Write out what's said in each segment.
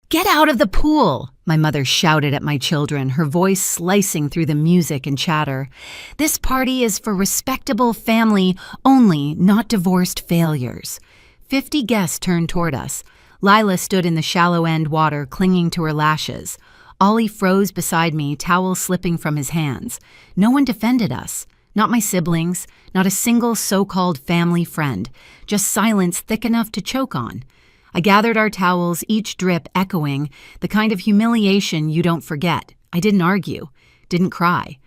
"Get out of the pool!" my mother shouted at my children, her voice slicing through the music and chatter. "This party is for respectable family only, not divorced failures." 50 guests turned toward us. Lila stood in the shallow end water, clinging to her lashes. Ollie froze beside me, towel slipping from his hands. No one defended us. Not my siblings, not a single so-called family friend, just silence thick enough to choke on. I gathered our towels, each drip echoing, the kind of humiliation you don't forget. I didn't argue, didn't cry.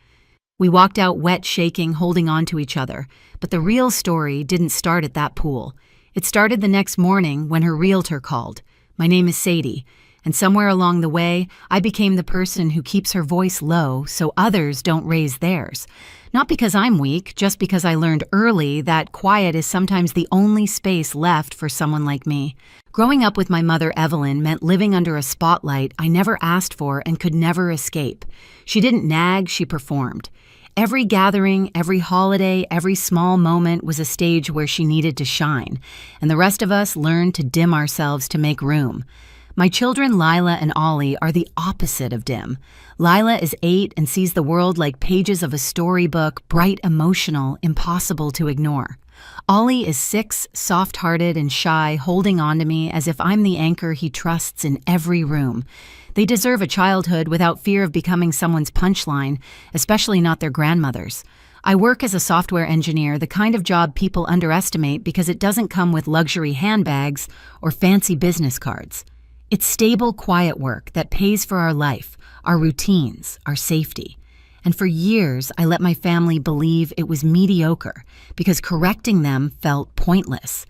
We walked out wet, shaking, holding on to each other. But the real story didn't start at that pool. It started the next morning when her realtor called. My name is Sadie, and somewhere along the way, I became the person who keeps her voice low so others don't raise theirs. Not because I'm weak, just because I learned early that quiet is sometimes the only space left for someone like me. Growing up with my mother, Evelyn, meant living under a spotlight I never asked for and could never escape. She didn't nag, she performed. Every gathering, every holiday, every small moment was a stage where she needed to shine, and the rest of us learned to dim ourselves to make room. My children, Lila and Ollie, are the opposite of dim. Lila is 8 and sees the world like pages of a storybook, bright, emotional, impossible to ignore. Ollie is 6, soft-hearted and shy, holding on to me as if I'm the anchor he trusts in every room. They deserve a childhood without fear of becoming someone's punchline, especially not their grandmother's. I work as a software engineer, the kind of job people underestimate because it doesn't come with luxury handbags or fancy business cards. It's stable, quiet work that pays for our life, our routines, our safety. And for years, I let my family believe it was mediocre because correcting them felt pointless.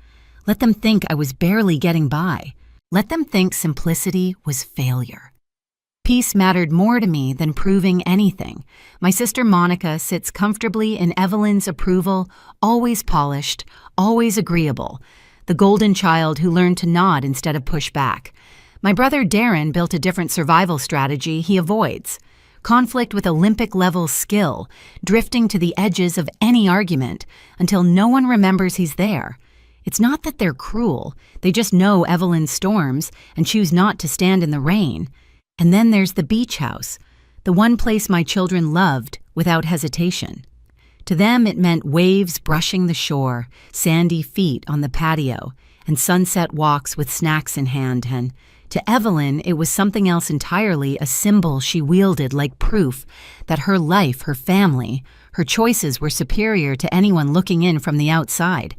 Let them think I was barely getting by. Let them think simplicity was failure. Peace mattered more to me than proving anything. My sister Monica sits comfortably in Evelyn's approval, always polished, always agreeable. The golden child who learned to nod instead of push back. My brother Darren built a different survival strategy he avoids. Conflict with Olympic-level skill, drifting to the edges of any argument until no one remembers he's there. It's not that they're cruel, they just know Evelyn's storms and choose not to stand in the rain. And then there's the beach house, the one place my children loved without hesitation. To them it meant waves brushing the shore, sandy feet on the patio, and sunset walks with snacks in hand, and to Evelyn, it was something else entirely, a symbol she wielded like proof that her life, her family, her choices were superior to anyone looking in from the outside.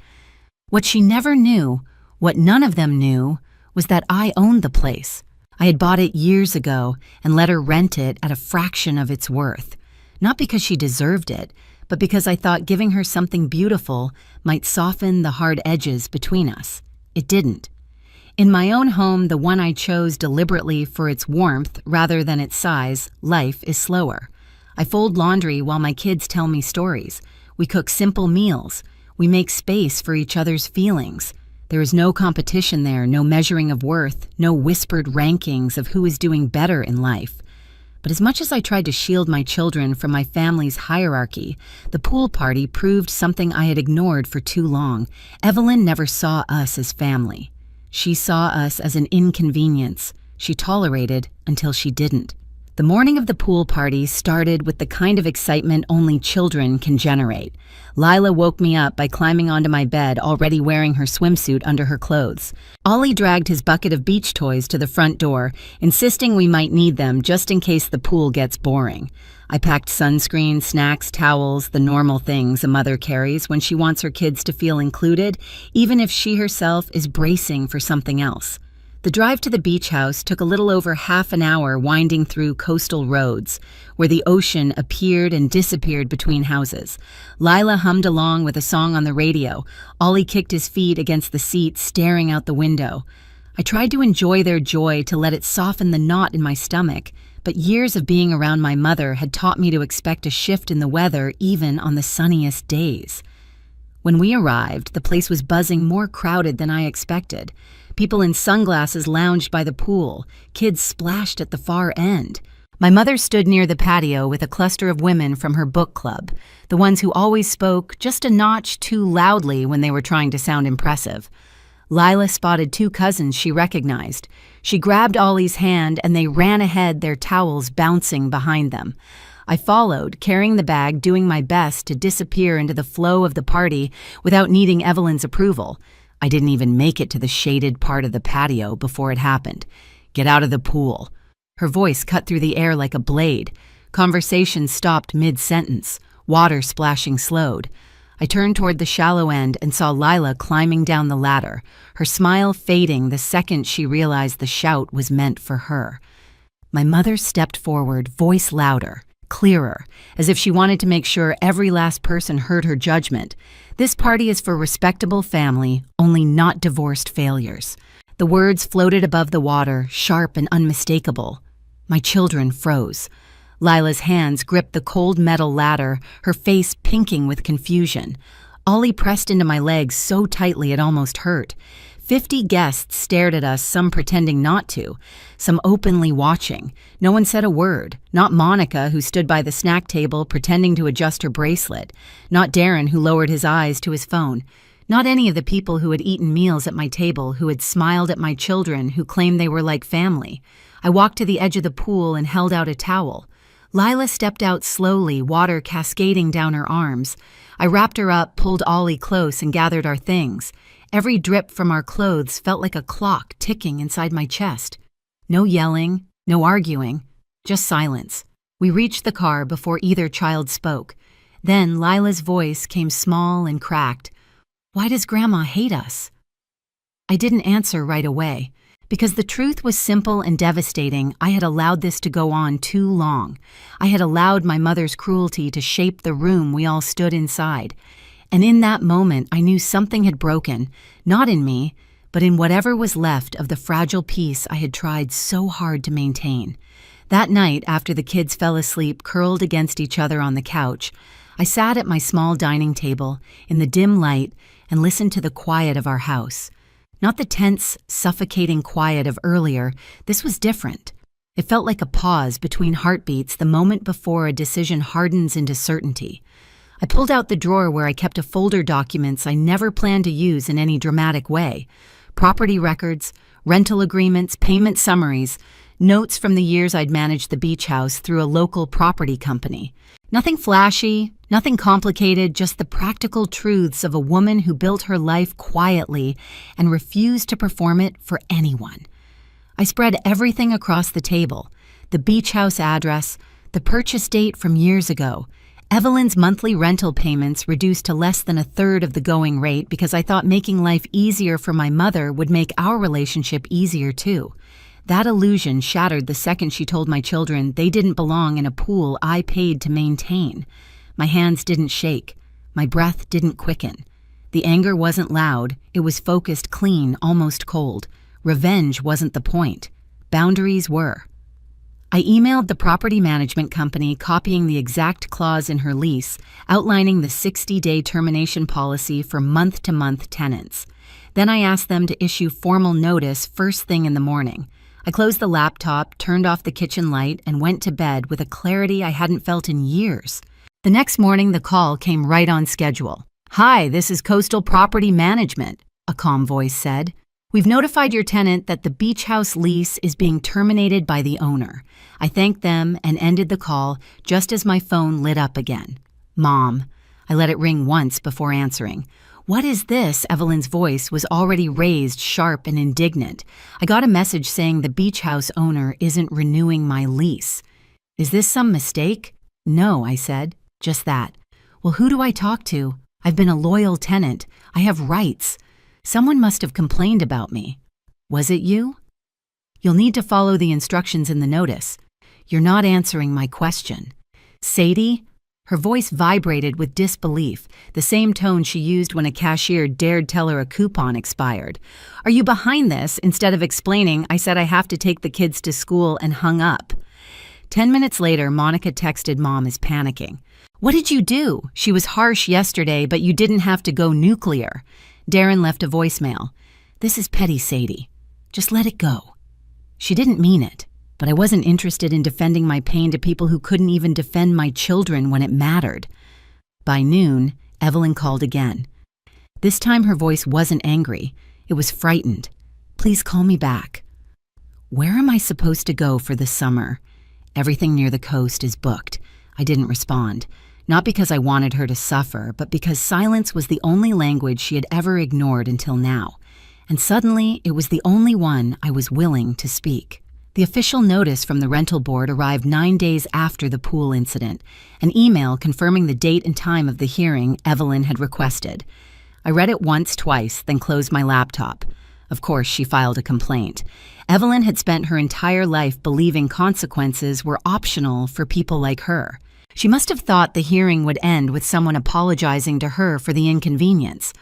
What she never knew, what none of them knew, was that I owned the place. I had bought it years ago and let her rent it at a fraction of its worth. Not because she deserved it, but because I thought giving her something beautiful might soften the hard edges between us. It didn't. In my own home, the one I chose deliberately for its warmth rather than its size, life is slower. I fold laundry while my kids tell me stories. We cook simple meals. We make space for each other's feelings. There is no competition there, no measuring of worth, no whispered rankings of who is doing better in life. But as much as I tried to shield my children from my family's hierarchy, the pool party proved something I had ignored for too long. Evelyn never saw us as family. She saw us as an inconvenience she tolerated until she didn't. The morning of the pool party started with the kind of excitement only children can generate. Lila woke me up by climbing onto my bed, already wearing her swimsuit under her clothes. Ollie dragged his bucket of beach toys to the front door, insisting we might need them just in case the pool gets boring. I packed sunscreen, snacks, towels, the normal things a mother carries when she wants her kids to feel included, even if she herself is bracing for something else. The drive to the beach house took a little over half an hour winding through coastal roads, where the ocean appeared and disappeared between houses. Lila hummed along with a song on the radio. Ollie kicked his feet against the seat, staring out the window. I tried to enjoy their joy, to let it soften the knot in my stomach, but years of being around my mother had taught me to expect a shift in the weather even on the sunniest days. When we arrived, the place was buzzing, more crowded than I expected. People in sunglasses lounged by the pool. Kids splashed at the far end. My mother stood near the patio with a cluster of women from her book club, the ones who always spoke just a notch too loudly when they were trying to sound impressive. Lila spotted two cousins she recognized. She grabbed Ollie's hand and they ran ahead, their towels bouncing behind them. I followed, carrying the bag, doing my best to disappear into the flow of the party without needing Evelyn's approval. I didn't even make it to the shaded part of the patio before it happened. "Get out of the pool." Her voice cut through the air like a blade. Conversation stopped mid-sentence. Water splashing slowed. I turned toward the shallow end and saw Lila climbing down the ladder, her smile fading the second she realized the shout was meant for her. My mother stepped forward, voice louder, clearer, as if she wanted to make sure every last person heard her judgment. "This party is for respectable family, only not divorced failures." The words floated above the water, sharp and unmistakable. My children froze. Lila's hands gripped the cold metal ladder, her face pinking with confusion. Ollie pressed into my legs so tightly it almost hurt. 50 guests stared at us, some pretending not to, some openly watching. No one said a word. Not Monica, who stood by the snack table pretending to adjust her bracelet. Not Darren, who lowered his eyes to his phone. Not any of the people who had eaten meals at my table, who had smiled at my children, who claimed they were like family. I walked to the edge of the pool and held out a towel. Lila stepped out slowly, water cascading down her arms. I wrapped her up, pulled Ollie close, and gathered our things. Every drip from our clothes felt like a clock ticking inside my chest. No yelling, no arguing, just silence. We reached the car before either child spoke. Then Lila's voice came small and cracked. "Why does Grandma hate us?" I didn't answer right away. Because the truth was simple and devastating, I had allowed this to go on too long. I had allowed my mother's cruelty to shape the room we all stood inside. And in that moment, I knew something had broken, not in me, but in whatever was left of the fragile peace I had tried so hard to maintain. That night, after the kids fell asleep curled against each other on the couch, I sat at my small dining table in the dim light and listened to the quiet of our house. Not the tense, suffocating quiet of earlier. This was different. It felt like a pause between heartbeats the moment before a decision hardens into certainty. I pulled out the drawer where I kept a folder of documents I never planned to use in any dramatic way. Property records, rental agreements, payment summaries, notes from the years I'd managed the beach house through a local property company. Nothing flashy, nothing complicated, just the practical truths of a woman who built her life quietly and refused to perform it for anyone. I spread everything across the table: the beach house address, the purchase date from years ago, Evelyn's monthly rental payments reduced to less than a third of the going rate because I thought making life easier for my mother would make our relationship easier too. That illusion shattered the second she told my children they didn't belong in a pool I paid to maintain. My hands didn't shake. My breath didn't quicken. The anger wasn't loud. It was focused, clean, almost cold. Revenge wasn't the point. Boundaries were. I emailed the property management company, copying the exact clause in her lease, outlining the 60-day termination policy for month-to-month tenants. Then I asked them to issue formal notice first thing in the morning. I closed the laptop, turned off the kitchen light, and went to bed with a clarity I hadn't felt in years. The next morning, the call came right on schedule. "Hi, this is Coastal Property Management," a calm voice said. "We've notified your tenant that the beach house lease is being terminated by the owner." I thanked them and ended the call just as my phone lit up again. "Mom." I let it ring once before answering. "What is this?" Evelyn's voice was already raised, sharp and indignant. "I got a message saying the beach house owner isn't renewing my lease." "Is this some mistake?" "No," I said. "Just that." "Well, who do I talk to? I've been a loyal tenant. I have rights. Someone must have complained about me." "Was it you?" "You'll need to follow the instructions in the notice." "You're not answering my question." "Sadie?" Her voice vibrated with disbelief, the same tone she used when a cashier dared tell her a coupon expired. "Are you behind this?" Instead of explaining, I said I have to take the kids to school and hung up. 10 minutes later, Monica texted Mom is panicking. "What did you do? She was harsh yesterday, but you didn't have to go nuclear." Darren left a voicemail. "This is petty, Sadie. Just let it go." She didn't mean it, but I wasn't interested in defending my pain to people who couldn't even defend my children when it mattered. By noon, Evelyn called again. This time her voice wasn't angry. It was frightened. Please call me back. Where am I supposed to go for the summer? Everything near the coast is booked. I didn't respond. Not because I wanted her to suffer, but because silence was the only language she had ever ignored until now. And suddenly, it was the only one I was willing to speak. The official notice from the rental board arrived 9 days after the pool incident, an email confirming the date and time of the hearing Evelyn had requested. I read it once, twice, then closed my laptop. Of course, she filed a complaint. Evelyn had spent her entire life believing consequences were optional for people like her. She must have thought the hearing would end with someone apologizing to her for the inconvenience.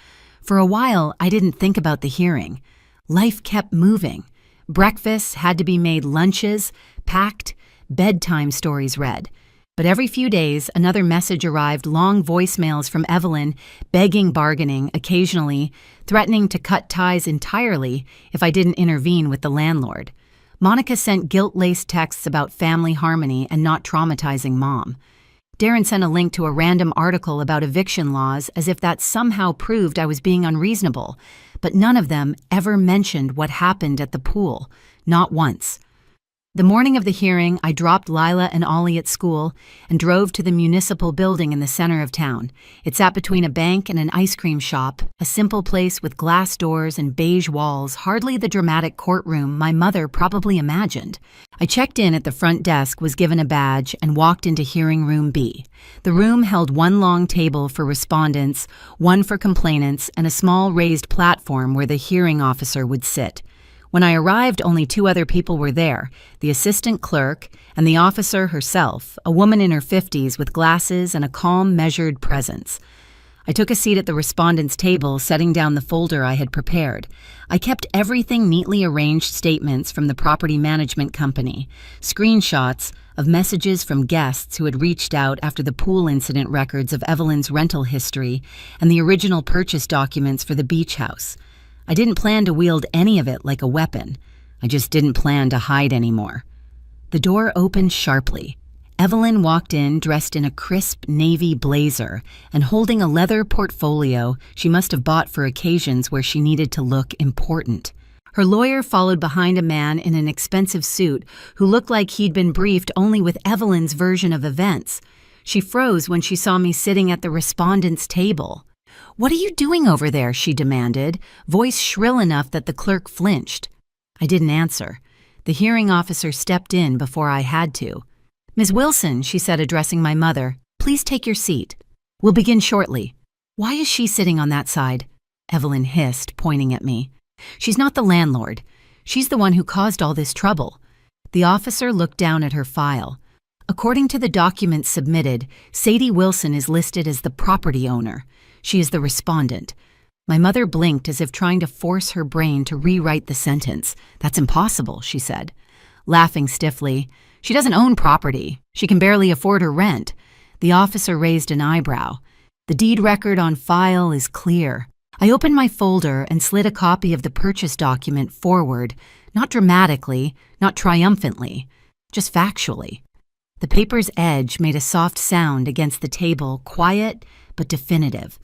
For a while, I didn't think about the hearing. Life kept moving. Breakfasts had to be made, lunches packed, bedtime stories read. But every few days, another message arrived, long voicemails from Evelyn, begging, bargaining, occasionally, threatening to cut ties entirely if I didn't intervene with the landlord. Monica sent guilt-laced texts about family harmony and not traumatizing Mom. Darren sent a link to a random article about eviction laws as if that somehow proved I was being unreasonable, but none of them ever mentioned what happened at the pool, not once. The morning of the hearing, I dropped Lila and Ollie at school and drove to the municipal building in the center of town. It sat between a bank and an ice cream shop, a simple place with glass doors and beige walls, hardly the dramatic courtroom my mother probably imagined. I checked in at the front desk, was given a badge, and walked into hearing room B. The room held one long table for respondents, one for complainants, and a small raised platform where the hearing officer would sit. When I arrived, only 2 other people were there, the assistant clerk and the officer herself, a woman in her 50s with glasses and a calm, measured presence. I took a seat at the respondent's table, setting down the folder I had prepared. I kept everything neatly arranged: statements from the property management company, screenshots of messages from guests who had reached out after the pool incident, records of Evelyn's rental history, and the original purchase documents for the beach house. I didn't plan to wield any of it like a weapon. I just didn't plan to hide anymore. The door opened sharply. Evelyn walked in dressed in a crisp navy blazer and holding a leather portfolio she must have bought for occasions where she needed to look important. Her lawyer followed behind a man in an expensive suit who looked like he'd been briefed only with Evelyn's version of events. She froze when she saw me sitting at the respondent's table. "What are you doing over there?" she demanded, voice shrill enough that the clerk flinched. I didn't answer. The hearing officer stepped in before I had to. "Ms. Wilson," she said, addressing my mother, "please take your seat. We'll begin shortly." "Why is she sitting on that side?" Evelyn hissed, pointing at me. "She's not the landlord. She's the one who caused all this trouble." The officer looked down at her file. According to the documents submitted, Sadie Wilson is listed as the property owner. She is the respondent. My mother blinked as if trying to force her brain to rewrite the sentence. "That's impossible," she said. Laughing stiffly, "She doesn't own property. She can barely afford her rent." The officer raised an eyebrow. "The deed record on file is clear." I opened my folder and slid a copy of the purchase document forward, not dramatically, not triumphantly, just factually. The paper's edge made a soft sound against the table, quiet but definitive.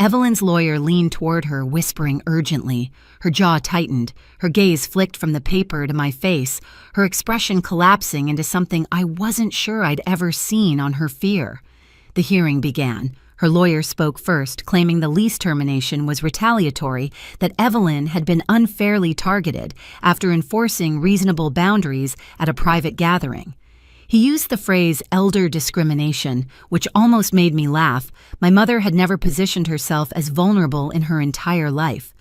Evelyn's lawyer leaned toward her, whispering urgently. Her jaw tightened, her gaze flicked from the paper to my face, her expression collapsing into something I wasn't sure I'd ever seen on her fear. The hearing began. Her lawyer spoke first, claiming the lease termination was retaliatory, that Evelyn had been unfairly targeted after enforcing reasonable boundaries at a private gathering. He used the phrase elder discrimination, which almost made me laugh. My mother had never positioned herself as vulnerable in her entire life.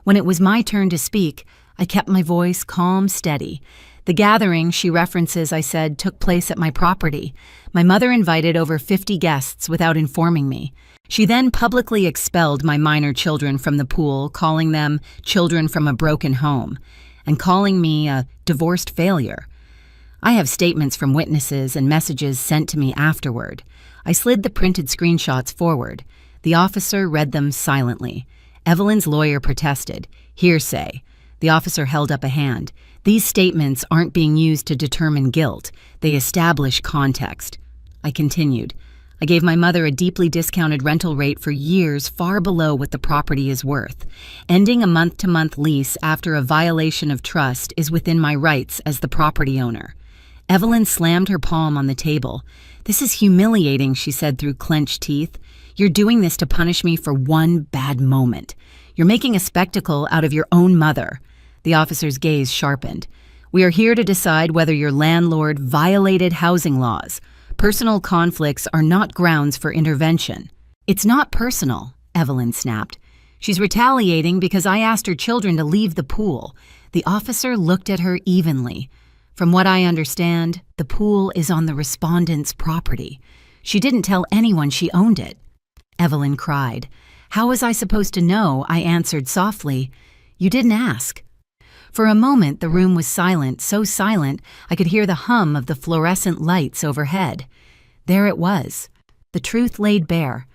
When it was my turn to speak, I kept my voice calm, steady. The gathering she references, I said, took place at my property. My mother invited over 50 guests without informing me. She then publicly expelled my minor children from the pool, calling them children from a broken home, and calling me a divorced failure. I have statements from witnesses and messages sent to me afterward. I slid the printed screenshots forward. The officer read them silently. Evelyn's lawyer protested. "Hearsay." The officer held up a hand. "These statements aren't being used to determine guilt. They establish context." I continued. I gave my mother a deeply discounted rental rate for years far below what the property is worth. Ending a month-to-month lease after a violation of trust is within my rights as the property owner. Evelyn slammed her palm on the table. "This is humiliating," she said through clenched teeth. "You're doing this to punish me for one bad moment. You're making a spectacle out of your own mother." The officer's gaze sharpened. "We are here to decide whether your landlord violated housing laws. Personal conflicts are not grounds for intervention." "It's not personal," Evelyn snapped. "She's retaliating because I asked her children to leave the pool." The officer looked at her evenly. "From what I understand, the pool is on the respondent's property. She didn't tell anyone she owned it." Evelyn cried. "How was I supposed to know?" I answered softly. "You didn't ask." For a moment, the room was silent, so silent I could hear the hum of the fluorescent lights overhead. There it was. The truth laid bare.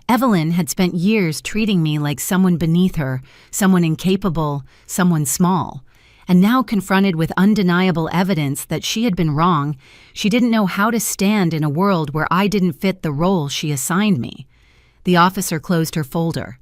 Evelyn had spent years treating me like someone beneath her, someone incapable, someone small. And now, confronted with undeniable evidence that she had been wrong, she didn't know how to stand in a world where I didn't fit the role she assigned me. The officer closed her folder.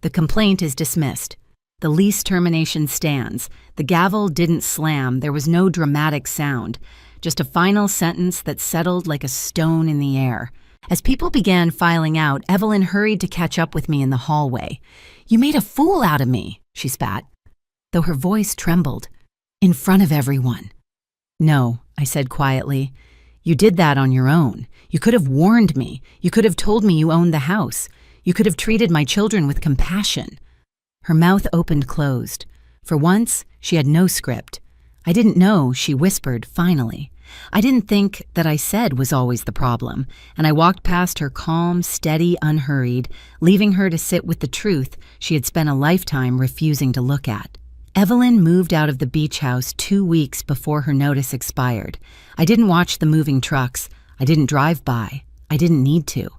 "The complaint is dismissed. The lease termination stands." The gavel didn't slam, there was no dramatic sound, just a final sentence that settled like a stone in the air. As people began filing out, Evelyn hurried to catch up with me in the hallway. "You made a fool out of me," she spat, though her voice trembled. "In front of everyone." "No," I said quietly. "You did that on your own. You could have warned me. You could have told me you owned the house. You could have treated my children with compassion." Her mouth opened-closed. For once, she had no script. "I didn't know," she whispered finally. I didn't think that I said was always the problem, and I walked past her calm, steady, unhurried, leaving her to sit with the truth she had spent a lifetime refusing to look at. Evelyn moved out of the beach house 2 weeks before her notice expired. I didn't watch the moving trucks. I didn't drive by. I didn't need to.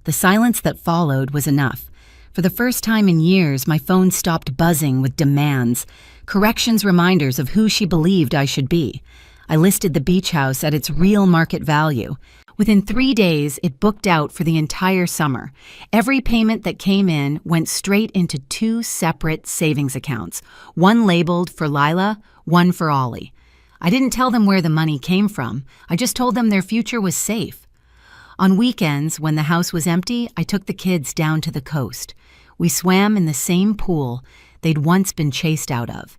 The silence that followed was enough. For the first time in years, my phone stopped buzzing with demands, corrections, reminders of who she believed I should be. I listed the beach house at its real market value. Within 3 days, it booked out for the entire summer. Every payment that came in went straight into 2 separate savings accounts, one labeled for Lila, one for Ollie. I didn't tell them where the money came from. I just told them their future was safe. On weekends, when the house was empty, I took the kids down to the coast. We swam in the same pool they'd once been chased out of.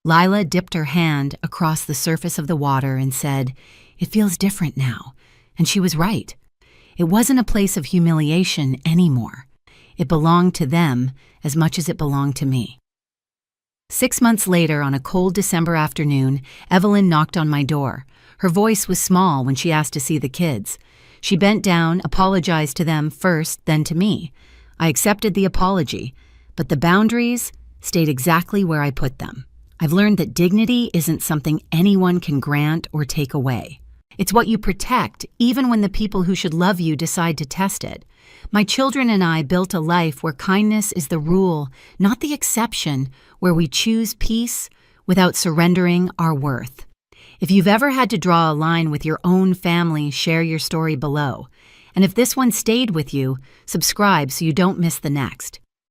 Lila dipped her hand across the surface of the water and said, "It feels different now." And she was right. It wasn't a place of humiliation anymore. It belonged to them as much as it belonged to me. 6 months later, on a cold December afternoon, Evelyn knocked on my door. Her voice was small when she asked to see the kids. She bent down, apologized to them first, then to me. I accepted the apology, but the boundaries stayed exactly where I put them. I've learned that dignity isn't something anyone can grant or take away. It's what you protect, even when the people who should love you decide to test it. My children and I built a life where kindness is the rule, not the exception, where we choose peace without surrendering our worth. If you've ever had to draw a line with your own family, share your story below. And if this one stayed with you, subscribe so you don't miss the next.